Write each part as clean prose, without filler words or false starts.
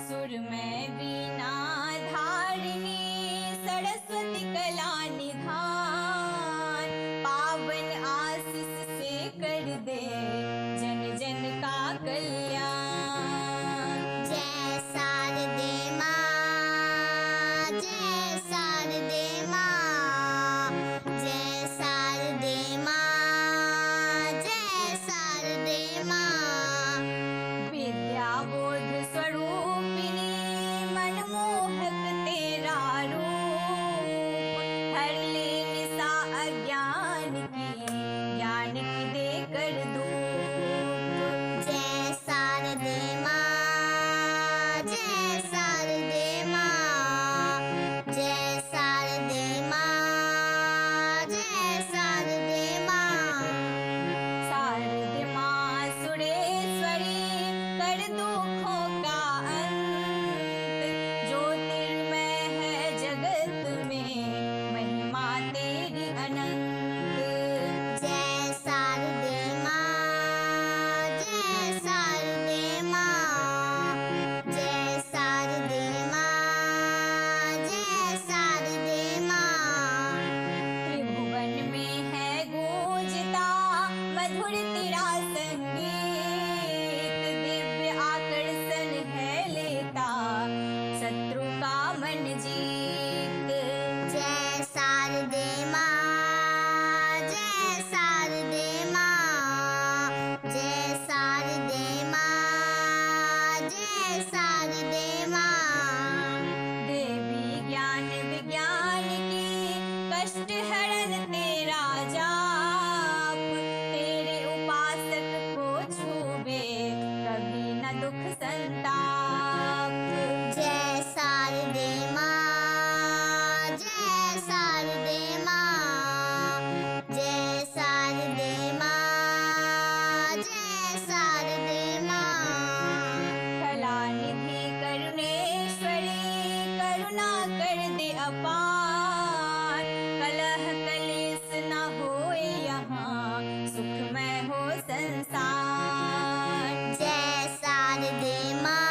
सुर में वीणा धारिणी सरस्वती कला निधान, पावन आशीष से कर दे जन जन का कल्याण। जय शारदे माँ, जय शारदे माँ, जय शारदे माँ, जय शारदे माँ। विद्या बोध स्वरूपिणी मनमोहक तेरा रूप, हर ले निशा अज्ञान की, ज्ञान की देकर धूप। जय शारदे माँ, जय शारदे माँ, जय शारदे माँ, जय शारदे माँ। शारदे माँ सुरेश्वरी कर दुखों का अंत, ज्योतिर्मय है जगत में महिमा तेरी अनंत। जय शारदे माँ, जय शारदे माँ, जय शारदे माँ, जय शारदे माँ। त्रिभुवन में है गूंजता मधुर तेरा संगीत, दिव्य आकर्षण है लेता शत्रु का मन जीत। जय शारदे माँ, जय शारदे माँ, जय शारदे माँ, जय शारदे माँ। देवी ज्ञान विज्ञान की कष्ट हरण तेरा जाप, तेरे उपासक को छूबे कभी न दुख संताप। जय शारदे माँ, जय शारदे माँ, जय शारदे माँ, जय शारदे माँ। कलानिधि करुणेश्वरी करुणा कर दे अपार, कलह कलेश न होए यहाँ, सुखमय हो संसार। जय शारदे माँ,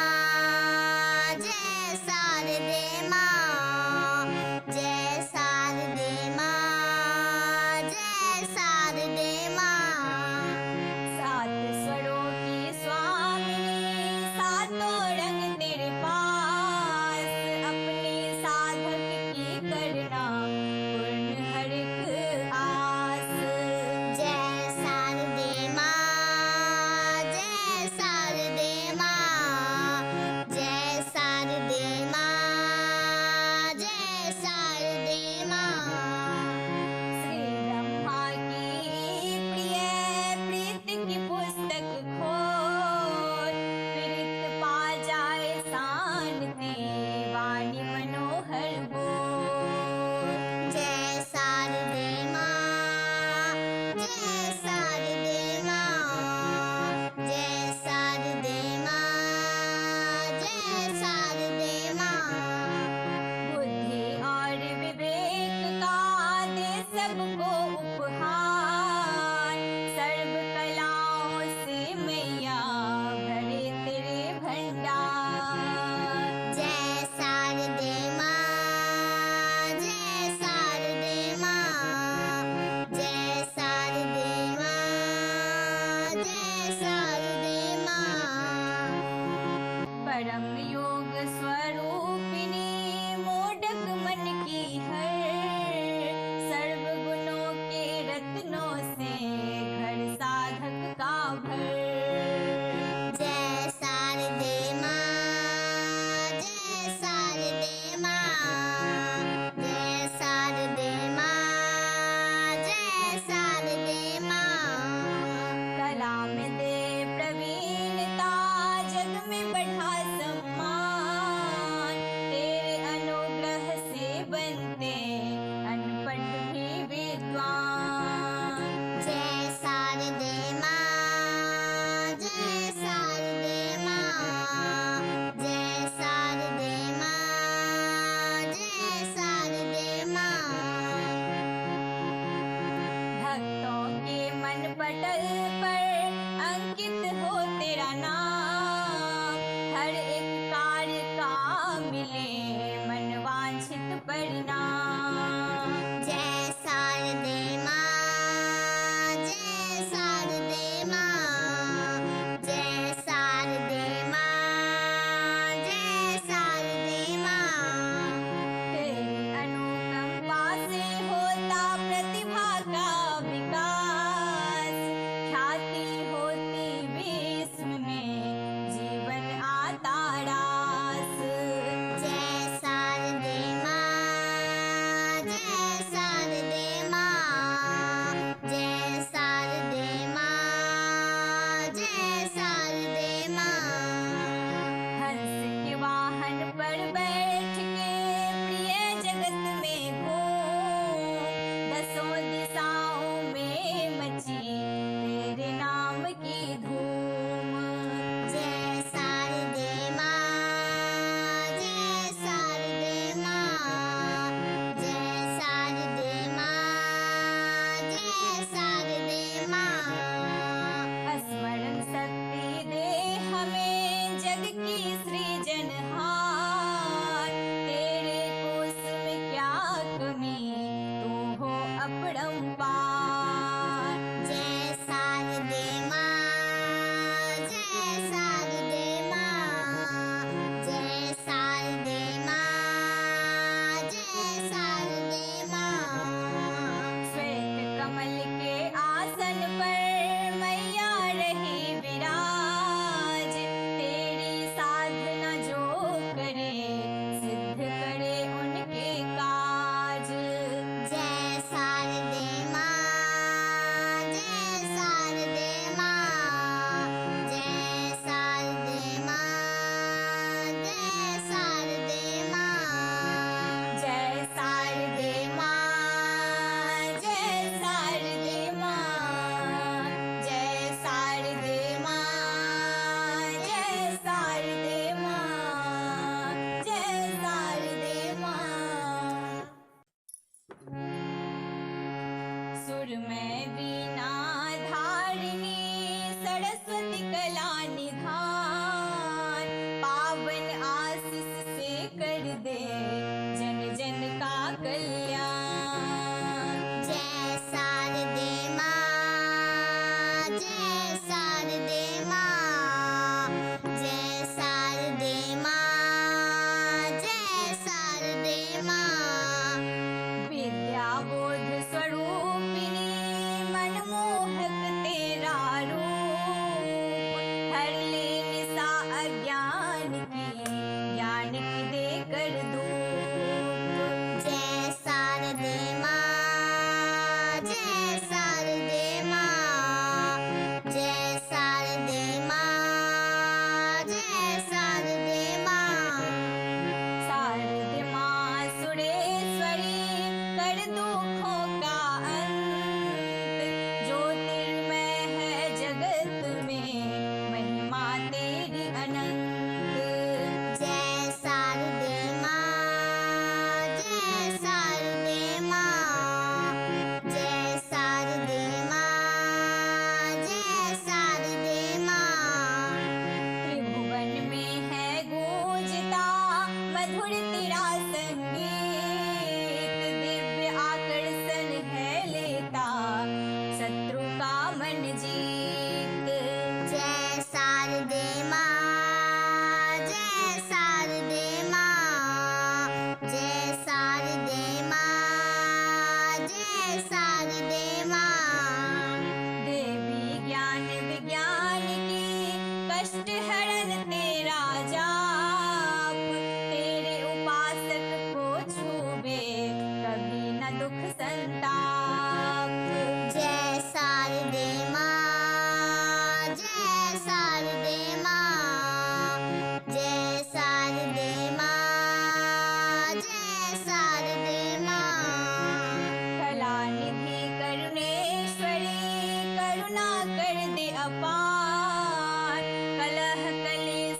जय शारदे माँ, जय शारदे माँ, जय शारदे माँ। सात स्वरों की स्वामिनी सातों रंग तेरे पास, अपने साधक की करना पूर्ण हर एक आस। जय शारदे माँ, जय शारदे माँ, कष्ट हरण तेरा जाप, तेरे उपासक को छूबे कभी न दुख संताप। जय शारदे माँ, जय शारदे माँ, जय शारदे माँ, जय शारदे माँ। कलानिधि करुणेश्वरी, करुणा कर दे अपार, कलह कलेश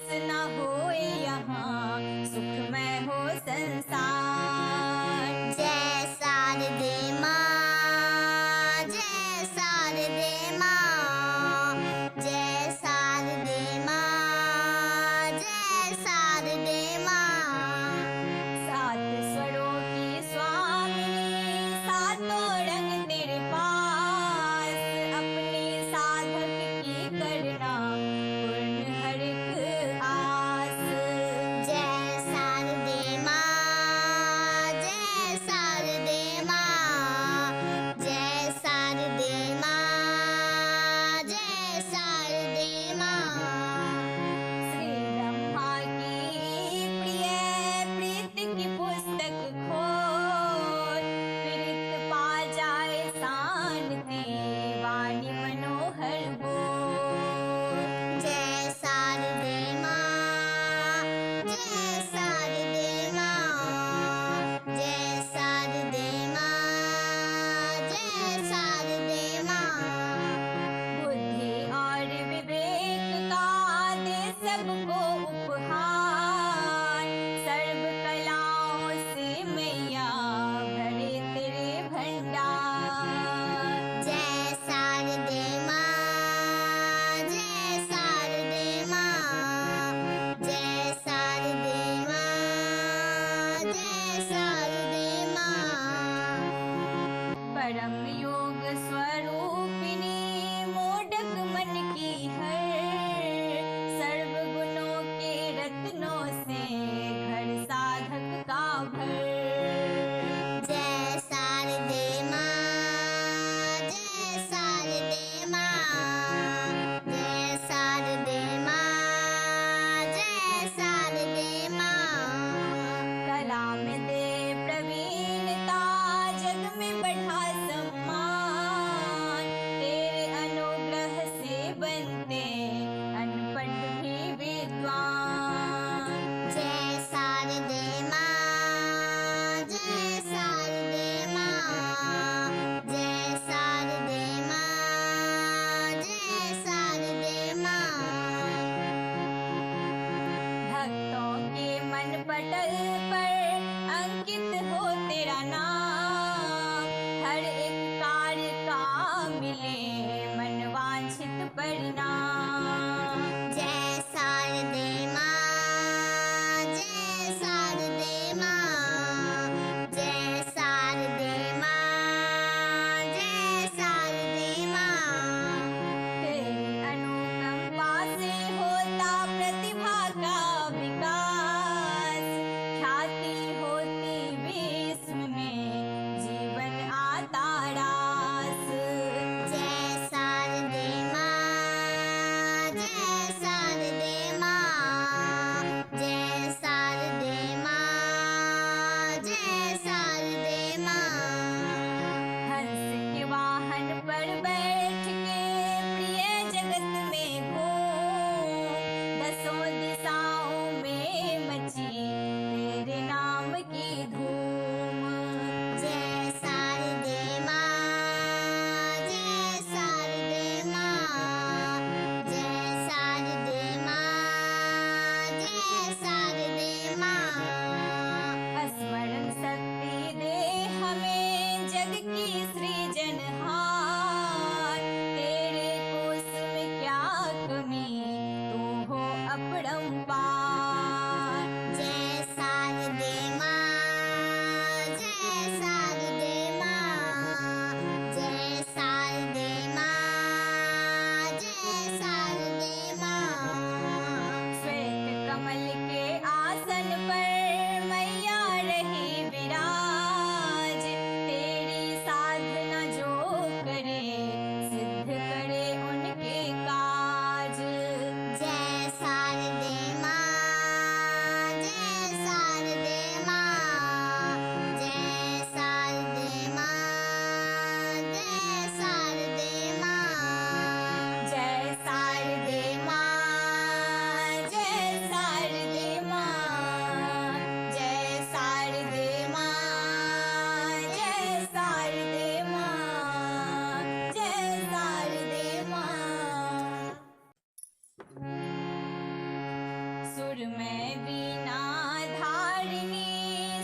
सुर में वीणा धारिणी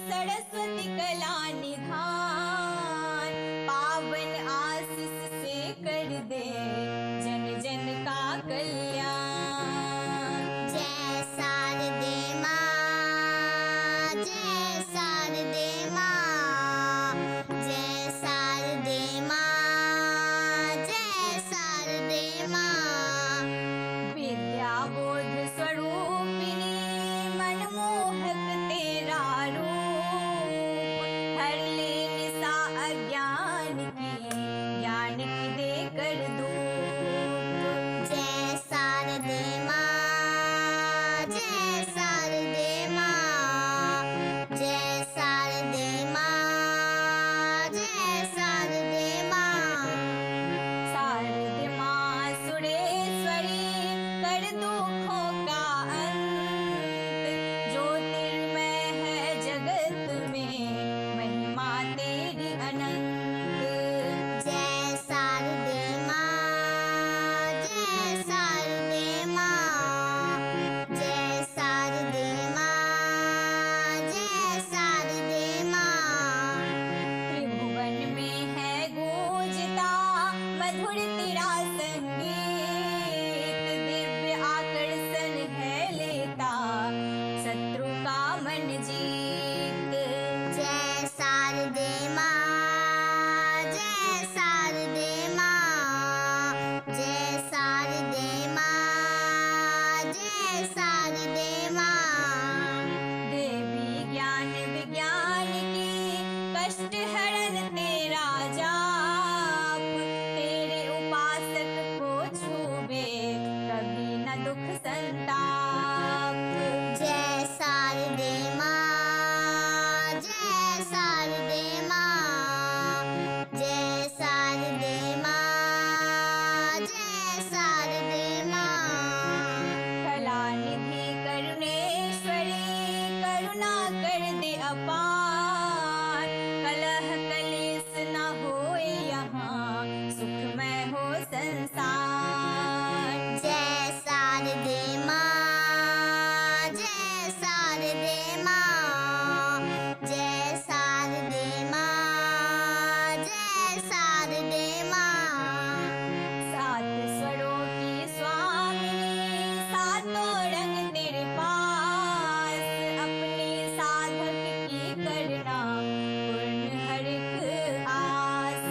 सरस्वती कला निधान, पावन आशीष से कर दे जन जन का कल्याण। जय शारदे माँ, जय शारदे माँ, जय शारदे माँ, जय शारदे माँ। विद्या बोध स्वरूपिणी मनमोहक तेरा रूप, हर ले निशा अज्ञान की, ज्ञान की दे कर धूप। जय शारदे माँ, जय शारदे माँ, जय शारदे माँ, जय शारदे माँ। शारदे माँ सुरेश्वरी कर दुखों का अंत, ज्योतिर्मय है जगत में महिमा तेरी अनंत। जय शारदे माँ, जय शारदे माँ, जय शारदे माँ, जय शारदे माँ। त्रिभुवन में है गूंजता मधुर तेरा संगीत, दिव्य आकर्षण है लेता शत्रु का मन जीत। जय शारदे माँ, जय शारदे माँ, जय शारदे माँ, जय शारदे माँ। देवी ज्ञान विज्ञान की कष्ट हरण तेरा जाप, तेरे उपासक को छूबे कभी न दुख संताप। जय शारदे माँ, जय शारदे माँ, जय शारदे माँ, जय शारदे माँ। कला निधि करुणेश्वरी करुणा कर दे अपार, कलह कलेश न होए यहाँ सुखमय हो संसार। जय शारदे माँ, जय शारदे माँ, जय शारदे माँ, जय शारदे माँ। सात स्वरों की स्वामिनी सातों रंग तेरे पास, अपने साधक की करना पूर्ण हर एक आस।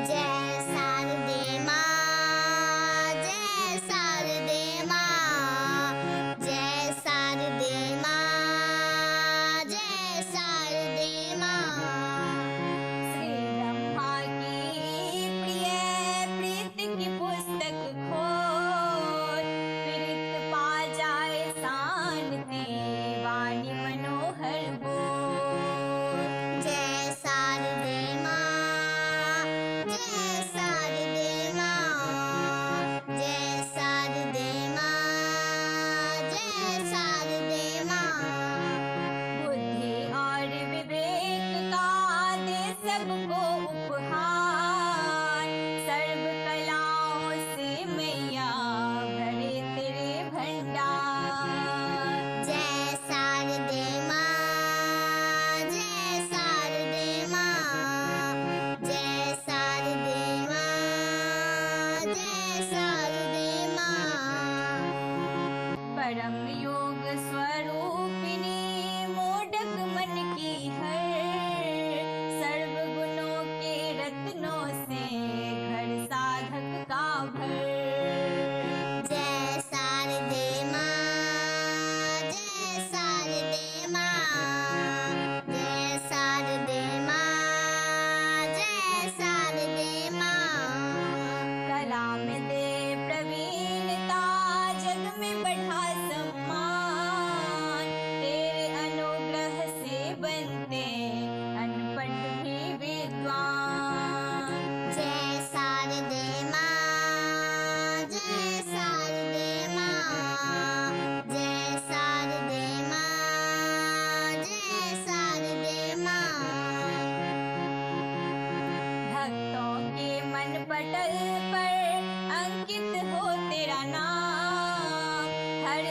जय शारदे माँ, जय शारदे माँ, जय शारदे माँ, जय शारदे माँ। श्री ब्रह्मा की प्रिय प्रीति की पुस्तक खोल, प्रीत पा जाए शांति वाणी मनोहर बोल। जय शारदे माँ, जय शारदे माँ, जय शारदे माँ, जय शारदे माँ। बुद्धि और विवेक का दे सबको उपहार, सर्व कलाओं से मैया भरे तेरे भंडार। जय शारदे माँ, जय शारदे माँ, जय शारदे माँ, जय शारदे माँ। परम योग स्वरूपिणी मोडक मन की हर, सर्व गुणों के रत्नों से घर साधक का भर। जय शारदे माँ, जय शारदे माँ, जय शारदे माँ, जय शारदे माँ। कला में दे प्रवीणता जग में बढ़ा सम्मान, तेरे अनुग्रह से बनते अनपढ़ भी विद्वान। जय शारदे माँ, जय शारदे माँ, जय शारदे माँ, जय शारदे माँ। भक्तों के मन पटल पर अंकित हो तेरा नाम, हर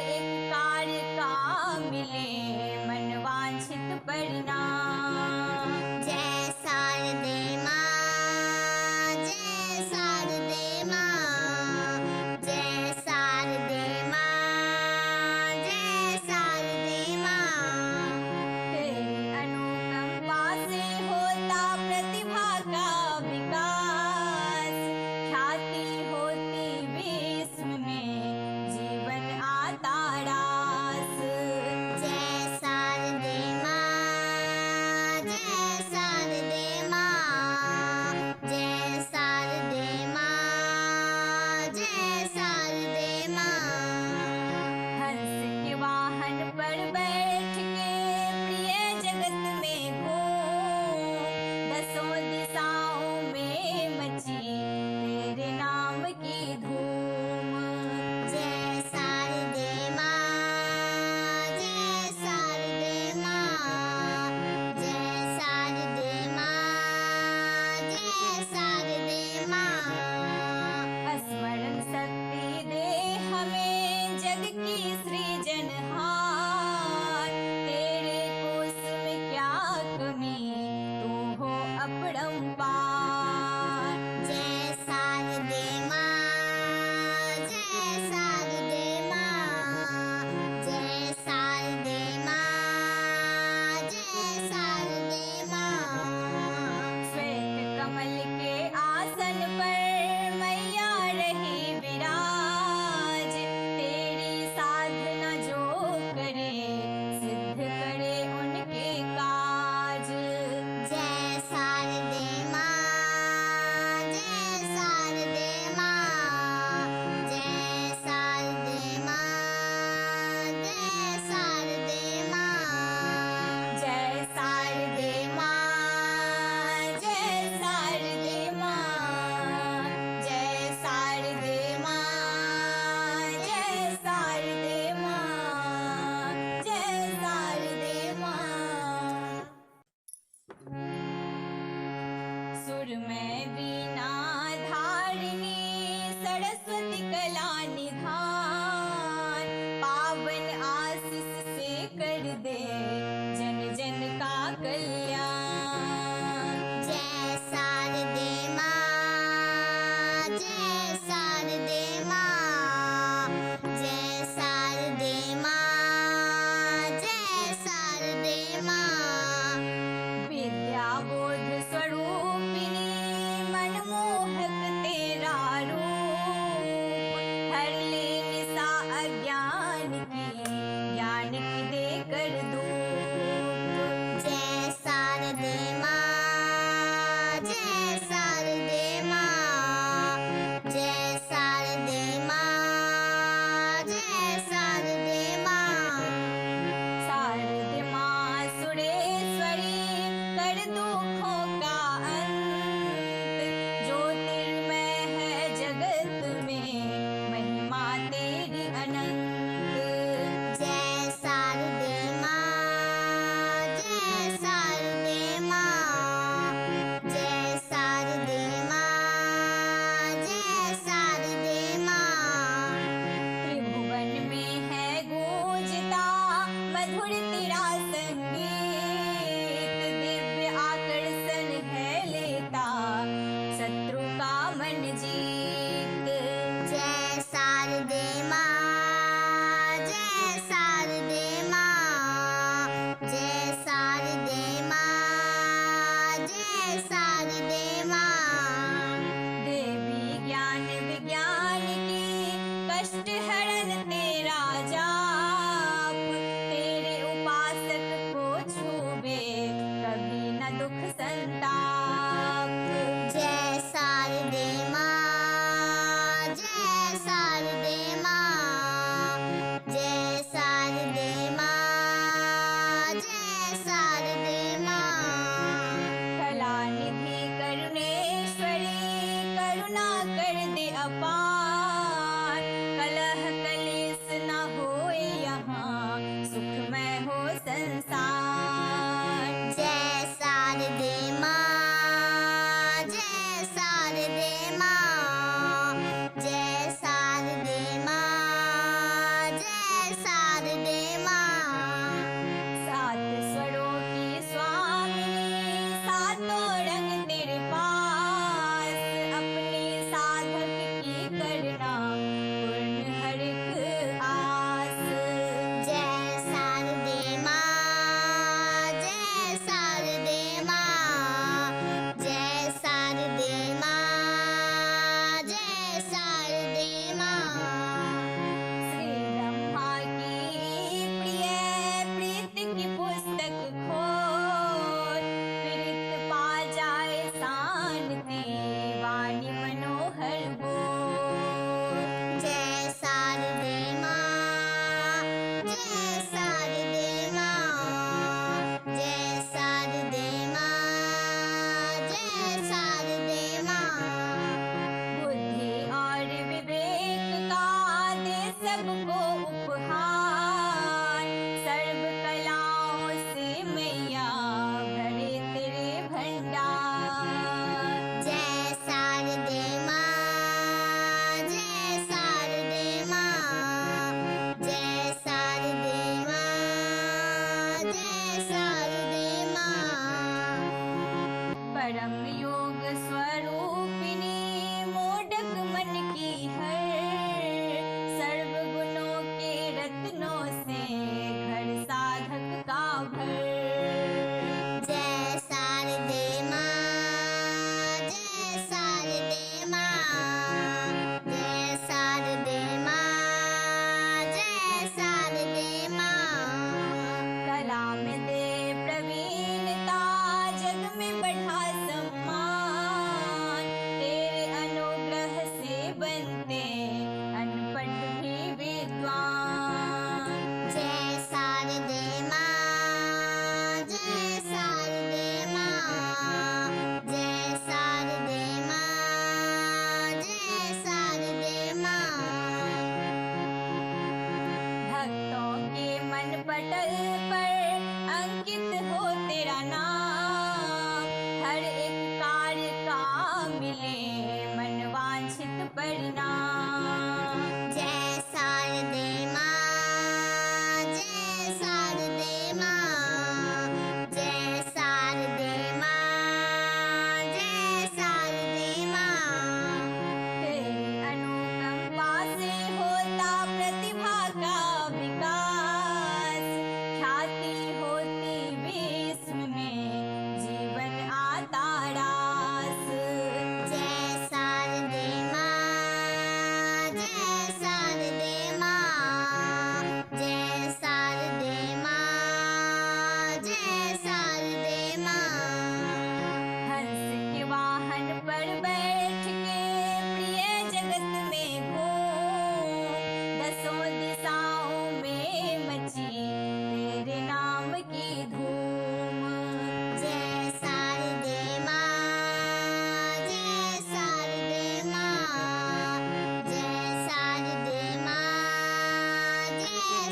सुर में वीणा धारिणी सरस्वती कला निधान पावन आशीष से कर दे जन जन का कल्याण। जय शारदे माँ, जय शारदे माँ, जय शारदे माँ, जय शारदे माँ। विद्या बोध स्वरूपिणी मन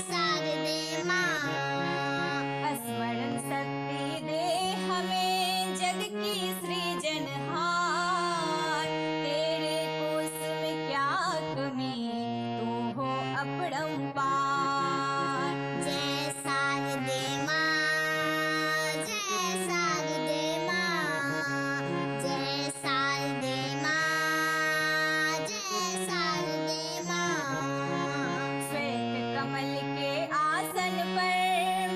शारदे माँ। स्मरण शक्ति दे हमें जग की सृजनहार, तेरे कोष में क्या कमी, तू हो अपरंपार। जय शारदे माँ, जय शारदे माँ, जय शारदे माँ, जय शारदे माँ। श्वेत कमल के आसन पर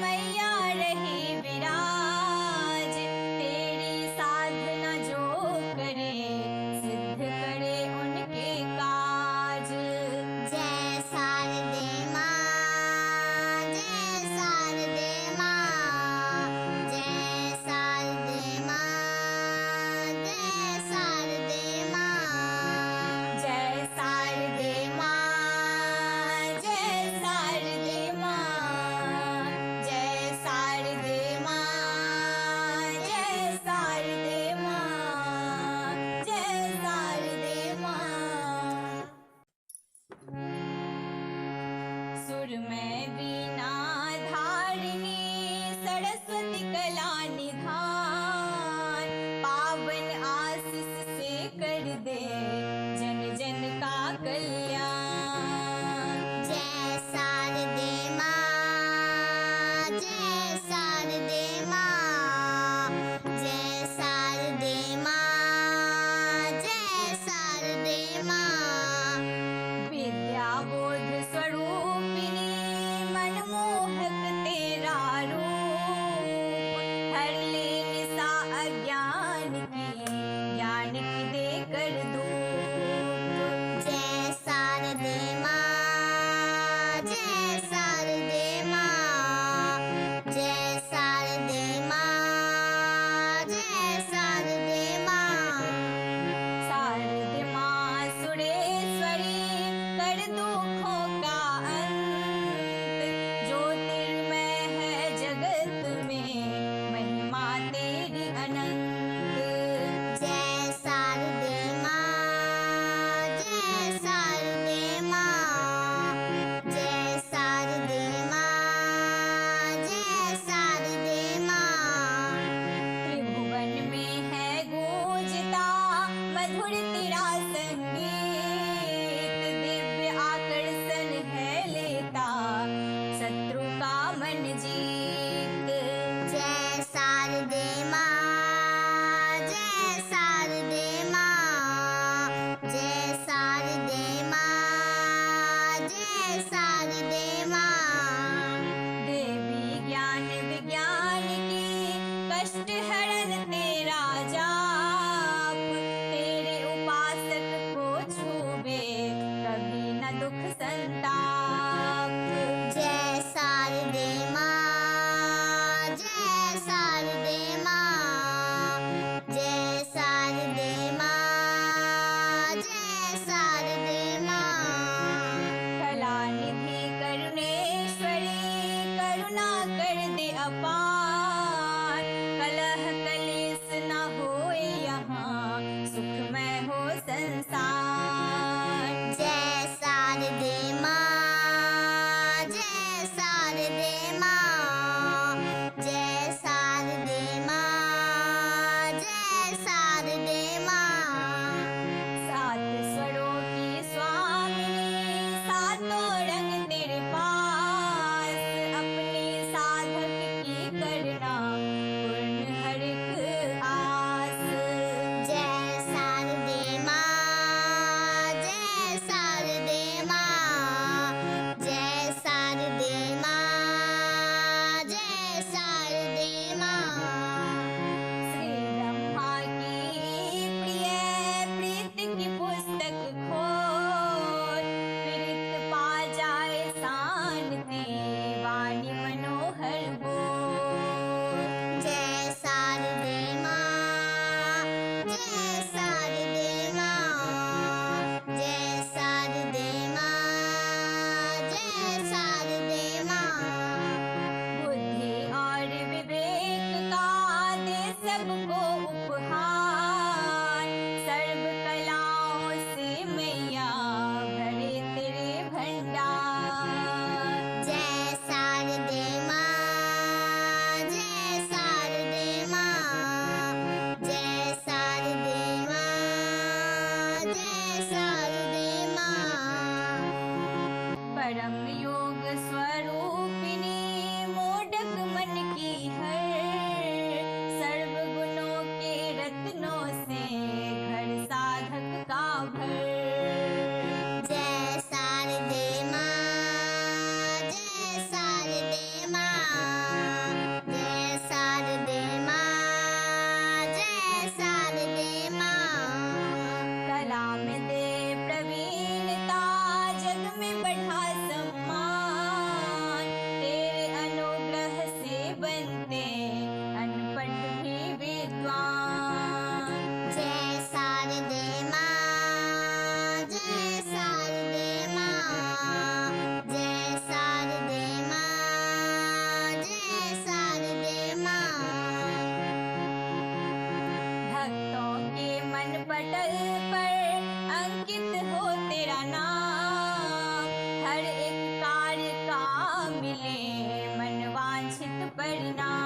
मैया रही विराज, तेरी साधना जो करे सिद्ध करे उनके काज। जय शारदे माँ, जय शारदे माँ, जय शारदे माँ, जय शारदे माँ। जय शारदे माँ, जय शारदे माँ, जय शारदे माँ, जय शारदे माँ, जय शारदे माँ। सुर में वीणा धारिणी सरस्वती कला निधान, पावन आशीष से कर दे जन जन का कल्याण। जय शारदे माँ, जय शारदे माँ, जय शारदे माँ, जय शारदे माँ। विद्या बोध स्वरूपिणी मनमोहक तेरा रूप, हर ले निशा अज्ञान की, ज्ञान की देकर धूप। जय शारदे माँ, जय शारदे माँ, जय शारदे माँ, जय शारदे माँ। शारदे माँ सुरेश्वरी कर दुखों का अंत, ज्योतिर्मय है जगत में महिमा तेरी अनंत। जय शारदे माँ, जय शारदे माँ, जय शारदे माँ, जय शारदे माँ। त्रिभुवन में है गूंजता मधुर तेरा संगीत, दिव्य आकर्षण है लेता शत्रु का मन जीत। जय शारदे माँ, जय शारदे माँ, जय शारदे माँ, जय शारदे माँ। देवी ज्ञान विज्ञान की कष्ट हरण तेरा जाप, तेरे उपासक को छूबे कभी न दुख संताप। जय शारदे माँ, जय शारदे माँ, जय शारदे माँ, जय शारदे माँ। कलानिधि करुणेश्वरी करुणा कर दे अपार, कलह कलेश न होए यहाँ, सुखमय हो संसार। जय शारदे माँ, जय शारदे माँ, जय शारदे माँ, जय शारदे माँ। सात स्वरों की स्वामिनी सातों रंग तेरे पास, अपने साधक की करना